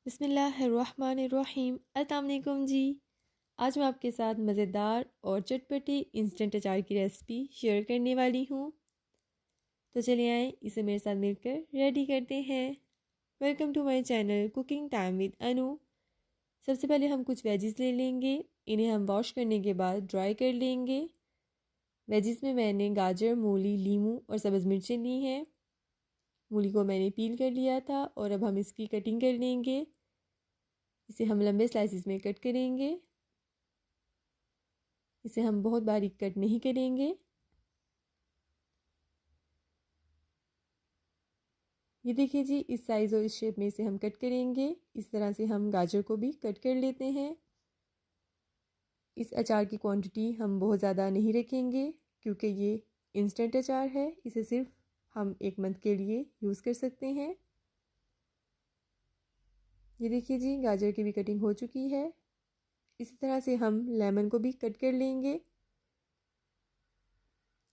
बिस्मिल्लाहिर्रहमानिर्रहीम। अस्सलाम वालेकुम जी। आज मैं आपके साथ मज़ेदार और चटपटी इंस्टेंट अचार की रेसिपी शेयर करने वाली हूँ। तो चलिए आएँ इसे मेरे साथ मिलकर रेडी करते हैं। Welcome to my channel cooking time with Anu. सबसे पहले हम कुछ वेजिस ले लेंगे। इन्हें हम वॉश करने के बाद ड्राई कर लेंगे। वेजिस में मैंने गाजर, मूली, लीमू और सब्ज़ मिर्चें ली हैं। मूली को मैंने पील कर लिया था और अब हम इसकी कटिंग कर लेंगे। इसे हम लंबे स्लाइसिस में कट करेंगे। इसे हम बहुत बारीक कट नहीं करेंगे। ये देखिए जी, इस साइज़ और इस शेप में इसे हम कट करेंगे। इस तरह से हम गाजर को भी कट कर लेते हैं। इस अचार की क्वांटिटी हम बहुत ज़्यादा नहीं रखेंगे क्योंकि ये इंस्टेंट अचार है। इसे सिर्फ हम 1 मंथ के लिए यूज़ कर सकते हैं। ये देखिए जी, गाजर की भी कटिंग हो चुकी है। इसी तरह से हम लेमन को भी कट कर लेंगे।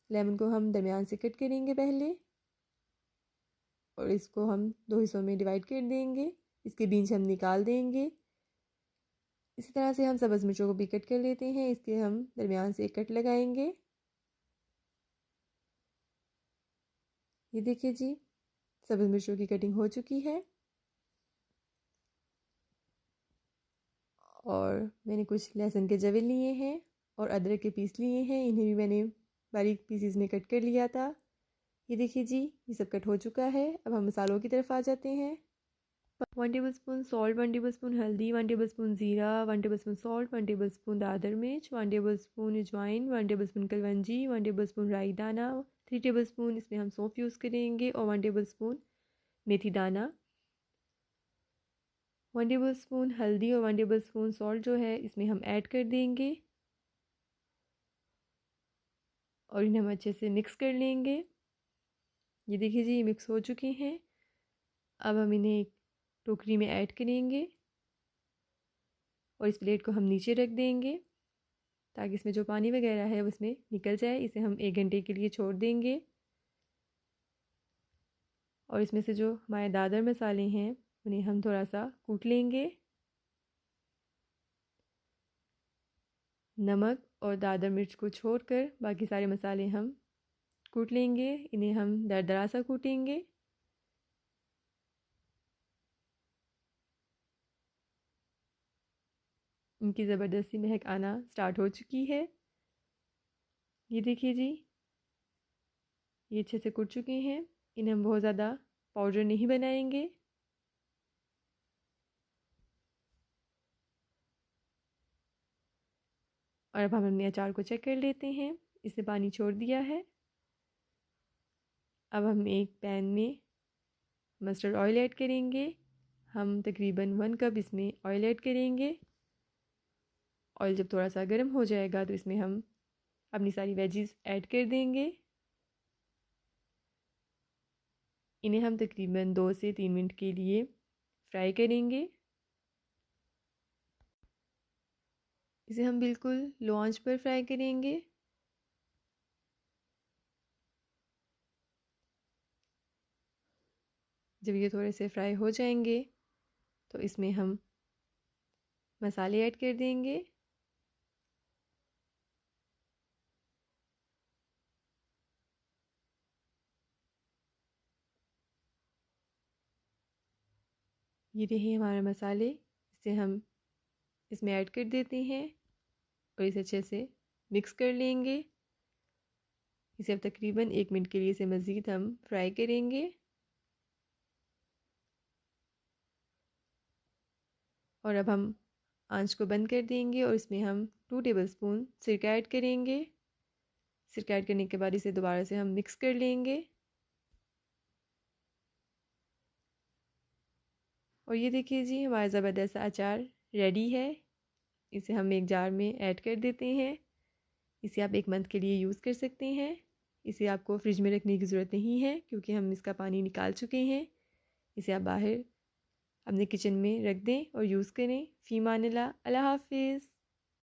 लेमन को हम दरमियान से कट करेंगे पहले और इसको हम 2 हिस्सों में डिवाइड कर देंगे। इसके बीज हम निकाल देंगे। इसी तरह से हम सब्ज़ मिर्चों को भी कट कर लेते हैं। इसके हम दरमियान से एक कट लगाएंगे। ये देखिए जी, सब्ज़ मिर्चों की कटिंग हो चुकी है। और मैंने कुछ लहसुन के जवे लिए हैं और अदरक के पीस लिए हैं। इन्हें भी मैंने बारीक पीसीज में कट कर लिया था। ये देखिए जी, ये सब कट हो चुका है। अब हम मसालों की तरफ आ जाते हैं। 1 table spoon salt, 1 table spoon हल्दी, 1 टेबल स्पून ज़ीरा, 1 table spoon salt, 1 table spoon Dadar मिर्च, 1 टेबल स्पून अजवाइन, 1 table spoon kalonji, 1 table spoon राई दाना, 3 टेबल स्पून इसमें हम सौंफ यूज़ करेंगे और 1 टेबल स्पून मेथी दाना। 1 टेबल स्पून हल्दी और 1 टेबल स्पून सॉल्ट जो है इसमें हम ऐड कर देंगे और इन्हें हम अच्छे से मिक्स कर लेंगे। ये देखिए जी, ये मिक्स हो चुके हैं। अब हम इन्हें एक टोकरी में ऐड करेंगे और इस प्लेट को हम नीचे रख देंगे ताकि इसमें जो पानी वगैरह है उसमें निकल जाए। इसे हम 1 घंटे के लिए छोड़ देंगे और इसमें से जो हमारे दादर मसाले हैं उन्हें हम थोड़ा सा कूट लेंगे। नमक और दादर मिर्च को छोड़कर बाकी सारे मसाले हम कूट लेंगे। इन्हें हम दरदरा सा कूटेंगे। इनकी ज़बरदस्ती महक आना स्टार्ट हो चुकी है। ये देखिए जी, ये अच्छे से कुट चुके हैं। इन्हें हम बहुत ज़्यादा पाउडर नहीं बनाएंगे। और अब हम अपने अचार को चेक कर लेते हैं। इसने पानी छोड़ दिया है। अब हम एक पैन में मस्टर्ड ऑयल ऐड करेंगे। हम तकरीबन 1 कप इसमें ऑयल ऐड करेंगे। ऑयल जब थोड़ा सा गर्म हो जाएगा तो इसमें हम अपनी सारी वेजीज ऐड कर देंगे। इन्हें हम तकरीबन 2 से 3 मिनट के लिए फ्राई करेंगे। इसे हम बिल्कुल लो आंच पर फ्राई करेंगे। जब ये थोड़े से फ्राई हो जाएंगे तो इसमें हम मसाले ऐड कर देंगे। ये रहे हमारे मसाले। इसे हम इसमें ऐड कर देते हैं और इसे अच्छे से मिक्स कर लेंगे। इसे अब तकरीबन 1 मिनट के लिए इसे मज़ीद हम फ्राई करेंगे। और अब हम आंच को बंद कर देंगे और इसमें हम 2 टेबल स्पून सिरका ऐड करेंगे। सिरका ऐड करने के बाद इसे दोबारा से हम मिक्स कर लेंगे। और ये देखिए जी, हमारा ज़बरदस्त अचार रेडी है। इसे हम एक जार में ऐड कर देते हैं। इसे आप 1 मंथ के लिए यूज़ कर सकते हैं। इसे आपको फ्रिज में रखने की ज़रूरत नहीं है क्योंकि हम इसका पानी निकाल चुके हैं। इसे आप बाहर अपने किचन में रख दें और यूज़ करें। फ़ी अमान अल्लाह। अल्लाह हाफ़िज़।